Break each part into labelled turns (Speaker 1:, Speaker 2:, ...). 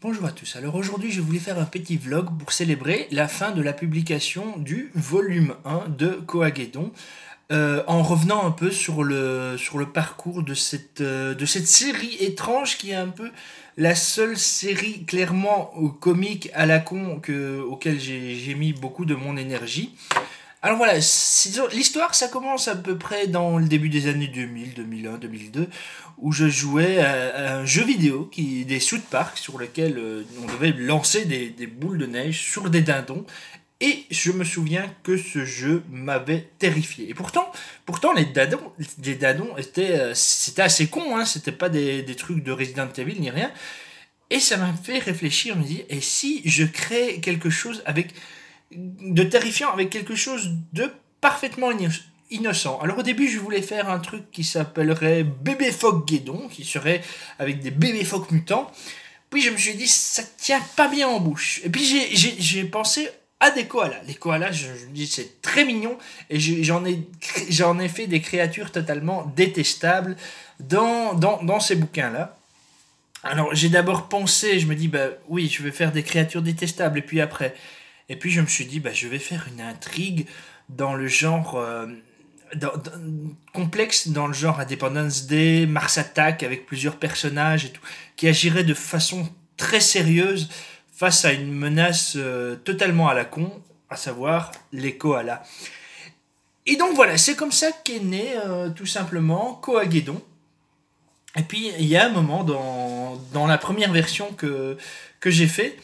Speaker 1: Bonjour à tous, alors aujourd'hui je voulais faire un petit vlog pour célébrer la fin de la publication du volume 1 de Koagedon, en revenant un peu sur le parcours de cette série étrange qui est un peu la seule série clairement comique à la con auquel j'ai mis beaucoup de mon énergie. Alors voilà, l'histoire ça commence à peu près dans le début des années 2000, 2001, 2002, où je jouais à un jeu vidéo, des South Park, sur lequel on devait lancer des boules de neige sur des dindons. Et je me souviens que ce jeu m'avait terrifié. Et pourtant les dindons c'était assez con, hein, c'était pas des trucs de Resident Evil ni rien. Et ça m'a fait réfléchir, je me dis, et si je crée quelque chose de terrifiant avec quelque chose de parfaitement innocent. Alors au début, je voulais faire un truc qui s'appellerait Bébé Phoque Guédon, qui serait avec des bébés phoques mutants. Puis je me suis dit, ça tient pas bien en bouche. Et puis j'ai pensé à des koalas. Les koalas, je me dis, c'est très mignon. Et j'en ai fait des créatures totalement détestables dans ces bouquins-là. Alors j'ai d'abord pensé, je me dis, bah oui, je vais faire des créatures détestables. Et puis je me suis dit, bah, je vais faire une intrigue dans le genre complexe, dans le genre Independence Day, Mars Attack, avec plusieurs personnages et tout, qui agirait de façon très sérieuse face à une menace totalement à la con, à savoir les koalas. Et donc voilà, c'est comme ça qu'est né tout simplement Koagedon. Et puis il y a un moment dans la première version que j'ai fait,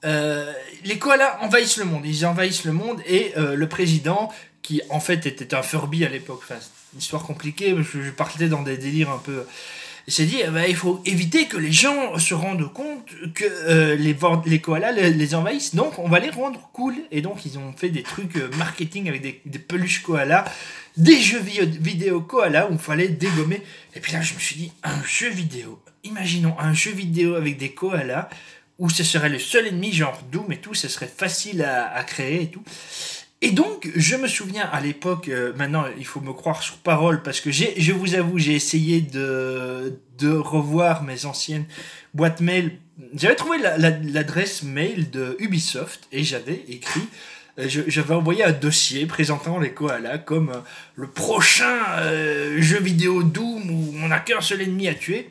Speaker 1: les koalas envahissent le monde. Ils envahissent le monde et le président, qui en fait était un Furby à l'époque, enfin, c'est une histoire compliquée, parce que je partais dans des délires un peu. Il s'est dit, il faut éviter que les gens se rendent compte que les koalas les envahissent, donc on va les rendre cool. Et donc ils ont fait des trucs marketing avec des peluches koalas, des jeux vidéo koalas où il fallait dégommer. Et puis là je me suis dit, un jeu vidéo, imaginons un jeu vidéo avec des koalas, où ce serait le seul ennemi, genre Doom et tout, ce serait facile à créer et tout. Et donc, je me souviens à l'époque, maintenant il faut me croire sur parole, parce que je vous avoue, j'ai essayé de revoir mes anciennes boîtes mail. J'avais trouvé l'adresse mail de Ubisoft et j'avais écrit, j'avais envoyé un dossier présentant les koalas comme le prochain jeu vidéo Doom où on n'a qu'un seul ennemi à tuer.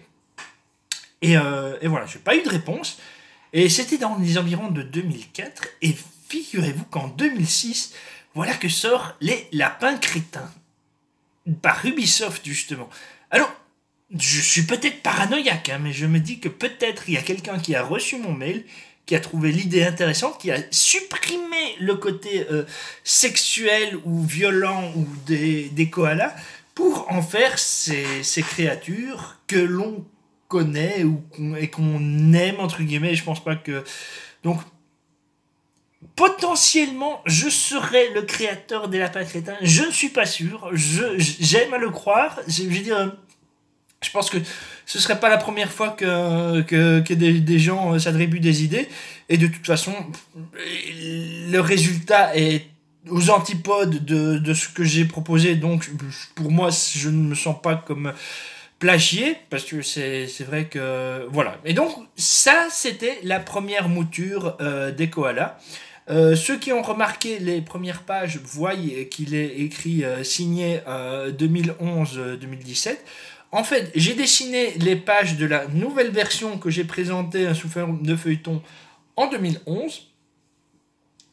Speaker 1: Et voilà, j'ai pas eu de réponse. Et c'était dans les environs de 2004. Et figurez-vous qu'en 2006, voilà que sort Les Lapins Crétins. Par Ubisoft, justement. Alors, je suis peut-être paranoïaque, hein, mais je me dis que peut-être il y a quelqu'un qui a reçu mon mail, qui a trouvé l'idée intéressante, qui a supprimé le côté sexuel ou violent ou des koalas pour en faire ces créatures que l'on connaît et qu'on aime, entre guillemets. Je pense pas que. Donc, potentiellement, je serais le créateur des lapins crétins. Je ne suis pas sûr. J'aime à le croire. Je veux dire, je pense que ce serait pas la première fois que des gens s'attribuent des idées. Et de toute façon, le résultat est aux antipodes de ce que j'ai proposé. Donc, pour moi, je ne me sens pas comme plagié, parce que c'est vrai que. Voilà. Et donc, ça, c'était la première mouture des koalas. Ceux qui ont remarqué les premières pages voient qu'il est écrit signé 2011-2017. En fait, j'ai dessiné les pages de la nouvelle version que j'ai présentée sous forme de feuilleton en 2011.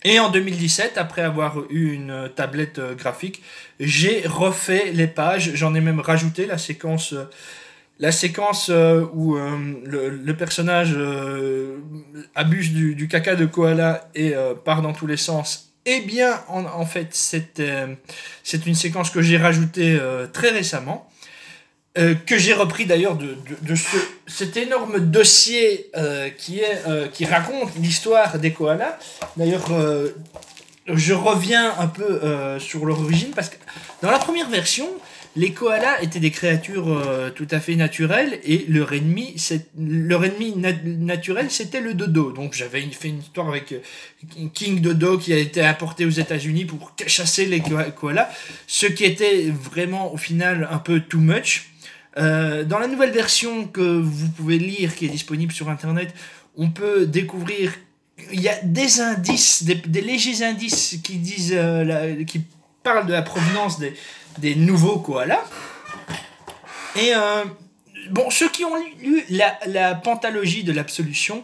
Speaker 1: Et en 2017, après avoir eu une tablette graphique, j'ai refait les pages. J'en ai même rajouté la séquence où le personnage abuse du caca de koala et part dans tous les sens. Eh bien, en fait, c'est une séquence que j'ai rajoutée très récemment. Que j'ai repris d'ailleurs de cet énorme dossier qui raconte l'histoire des koalas. D'ailleurs, je reviens un peu sur leur origine, parce que dans la première version, les koalas étaient des créatures tout à fait naturelles, et leur ennemi naturel, c'était le dodo. Donc j'avais fait une histoire avec King Dodo, qui a été importé aux États-Unis pour chasser les koalas, ce qui était vraiment au final un peu too much. Dans la nouvelle version que vous pouvez lire, qui est disponible sur Internet, on peut découvrir... Il y a des indices, des légers indices qui disent, qui parlent de la provenance des nouveaux koalas. Et bon, ceux qui ont lu la pentalogie de l'absolution,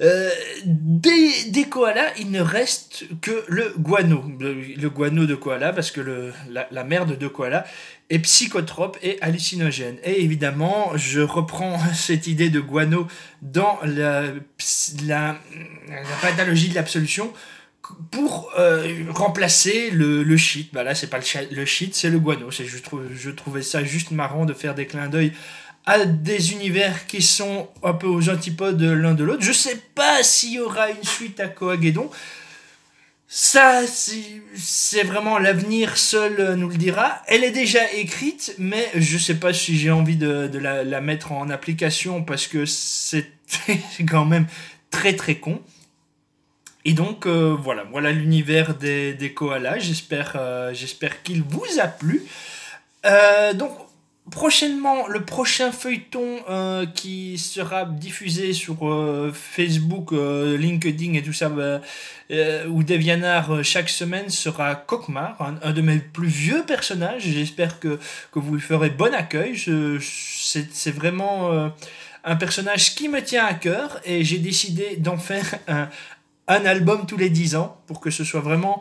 Speaker 1: des koalas, il ne reste que le guano. Le guano de koala, parce que la merde de koala est psychotrope et hallucinogène. Et évidemment, je reprends cette idée de guano dans la pathologie de l'absolution pour remplacer le shit. Bah là, c'est pas le shit, c'est le guano. Je trouvais ça juste marrant de faire des clins d'œil à des univers qui sont un peu aux antipodes l'un de l'autre. Je sais pas s'il y aura une suite à Koagedon. Ça, c'est vraiment l'avenir seul nous le dira. Elle est déjà écrite, mais je sais pas si j'ai envie de la mettre en application parce que c'est quand même très très con. Et donc voilà l'univers des koalas. J'espère qu'il vous a plu. Donc prochainement, le prochain feuilleton qui sera diffusé sur Facebook, LinkedIn et tout ça, ou DeviantArt chaque semaine sera Kokmar, un de mes plus vieux personnages. J'espère que vous lui ferez bon accueil. C'est vraiment un personnage qui me tient à cœur et j'ai décidé d'en faire un album tous les 10 ans pour que ce soit vraiment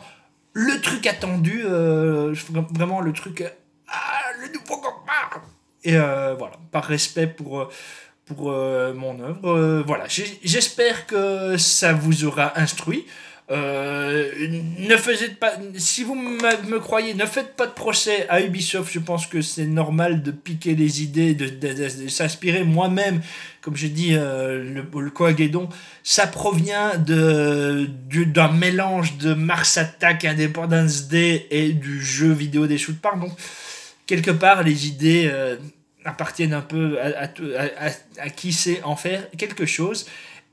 Speaker 1: le truc attendu, vraiment le truc... le nouveau Kokmar. Et voilà, par respect pour mon œuvre, voilà, j'espère que ça vous aura instruit. Ne faites pas, si vous me croyez, ne faites pas de procès à Ubisoft. Je pense que c'est normal de piquer les idées, de s'inspirer moi-même. Comme j'ai dit, le Koagedon, ça provient d'un mélange de Mars Attack, Independence Day et du jeu vidéo des South Park. Donc quelque part, les idées appartiennent un peu à qui sait en faire quelque chose.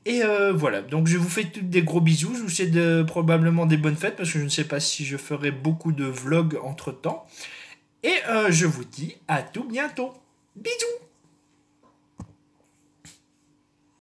Speaker 1: Et voilà, donc je vous fais tous des gros bisous, je vous souhaite probablement des bonnes fêtes, parce que je ne sais pas si je ferai beaucoup de vlogs entre-temps. Et je vous dis à tout bientôt. Bisous!